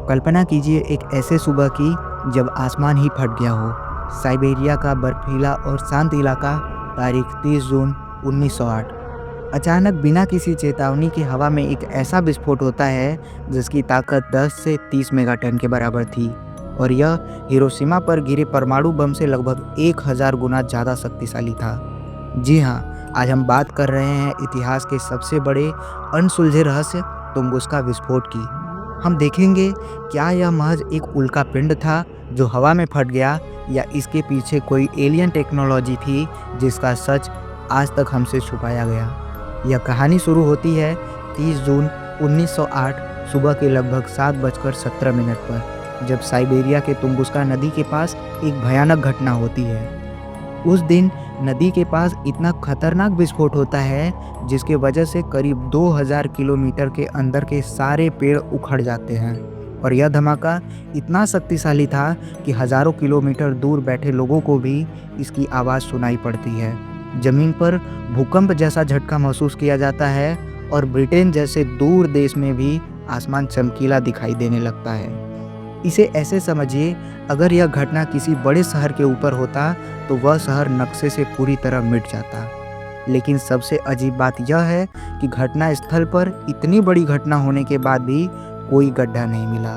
कल्पना कीजिए एक ऐसे सुबह की जब आसमान ही फट गया हो। साइबेरिया का बर्फीला और शांत इलाका, तारीख 30 जून 1908। अचानक बिना किसी चेतावनी के हवा में एक ऐसा विस्फोट होता है जिसकी ताकत 10 से 30 मेगाटन के बराबर थी और यह हिरोशिमा पर गिरे परमाणु बम से लगभग 1000 गुना ज़्यादा शक्तिशाली था। जी हाँ, आज हम बात कर रहे हैं इतिहास के सबसे बड़े अनसुलझे रहस्य तुंगुस्का विस्फोट की। हम देखेंगे क्या यह महज एक उल्का पिंड था जो हवा में फट गया, या इसके पीछे कोई एलियन टेक्नोलॉजी थी जिसका सच आज तक हमसे छुपाया गया। यह कहानी शुरू होती है 30 जून 1908 सुबह के लगभग 7:17 पर, जब साइबेरिया के तुंगुस्का नदी के पास एक भयानक घटना होती है। उस दिन नदी के पास इतना खतरनाक विस्फोट होता है जिसके वजह से करीब 2000 किलोमीटर के अंदर के सारे पेड़ उखड़ जाते हैं, और यह धमाका इतना शक्तिशाली था कि हजारों किलोमीटर दूर बैठे लोगों को भी इसकी आवाज़ सुनाई पड़ती है। जमीन पर भूकंप जैसा झटका महसूस किया जाता है और ब्रिटेन जैसे दूर देश में भी आसमान चमकीला दिखाई देने लगता है। इसे ऐसे समझिए, अगर यह घटना किसी बड़े शहर के ऊपर होता तो वह शहर नक्शे से पूरी तरह मिट जाता। लेकिन सबसे अजीब बात यह है कि घटना स्थल पर इतनी बड़ी घटना होने के बाद भी कोई गड्ढा नहीं मिला।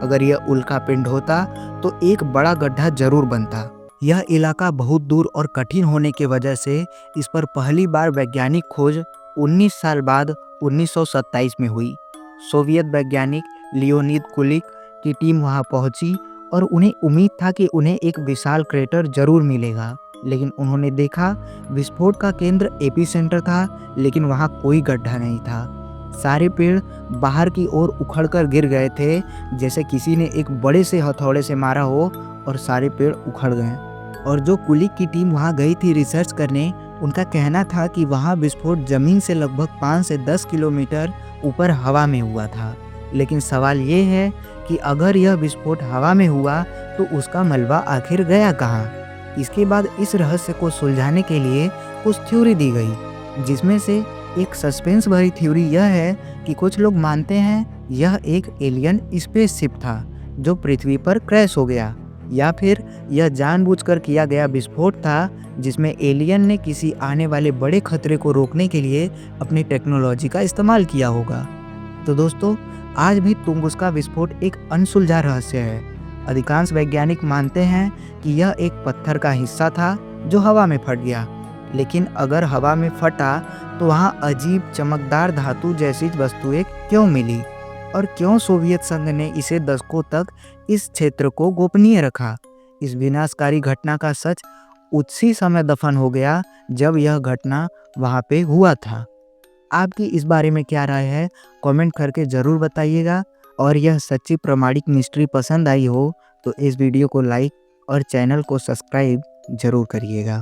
अगर यह उल्का पिंड होता तो एक बड़ा गड्ढा जरूर बनता। यह इलाका बहुत दूर और कठिन होने की वजह से इस पर पहली बार वैज्ञानिक खोज 19 साल बाद 1927 में हुई। सोवियत वैज्ञानिक लियोनिद कुलिक की टीम वहां पहुंची और उन्हें उम्मीद था कि उन्हें एक विशाल क्रेटर जरूर मिलेगा, लेकिन उन्होंने देखा विस्फोट का केंद्र एपिसेंटर था, लेकिन वहां कोई गड्ढा नहीं था। सारे पेड़ बाहर की ओर उखड़कर गिर गए थे, जैसे किसी ने एक बड़े से हथौड़े से मारा हो और सारे पेड़ उखड़ गए। और जो कुलिक की टीम वहां गई थी रिसर्च करने, उनका कहना था कि वहां विस्फोट जमीन से लगभग 5 से 10 किलोमीटर ऊपर हवा में हुआ था। लेकिन सवाल ये है कि अगर यह विस्फोट हवा में हुआ तो उसका मलबा आखिर गया कहाँ? इसके बाद इस रहस्य को सुलझाने के लिए कुछ थ्योरी दी गई, जिसमें से एक सस्पेंस भरी थ्योरी यह है कि कुछ लोग मानते हैं यह एक एलियन स्पेसशिप था जो पृथ्वी पर क्रैश हो गया, या फिर यह जानबूझकर किया गया विस्फोट था जिसमें एलियन ने किसी आने वाले बड़े खतरे को रोकने के लिए अपनी टेक्नोलॉजी का इस्तेमाल किया होगा। तो दोस्तों, आज भी तुंगुस्का विस्फोट एक अनसुलझा रहस्य है। अधिकांश वैज्ञानिक मानते हैं कि यह एक पत्थर का हिस्सा था जो हवा में फट गया, लेकिन अगर हवा में फटा तो वहाँ अजीब चमकदार धातु जैसी वस्तुएं क्यों मिली, और क्यों सोवियत संघ ने इसे दशकों तक इस क्षेत्र को गोपनीय रखा? इस विनाशकारी घटना का सच उसी समय दफन हो गया जब यह घटना वहाँ पे हुआ था। आपकी इस बारे में क्या राय है? कमेंट करके ज़रूर बताइएगा। और यह सच्ची प्रामाणिक मिस्ट्री पसंद आई हो तो इस वीडियो को लाइक और चैनल को सब्सक्राइब ज़रूर करिएगा।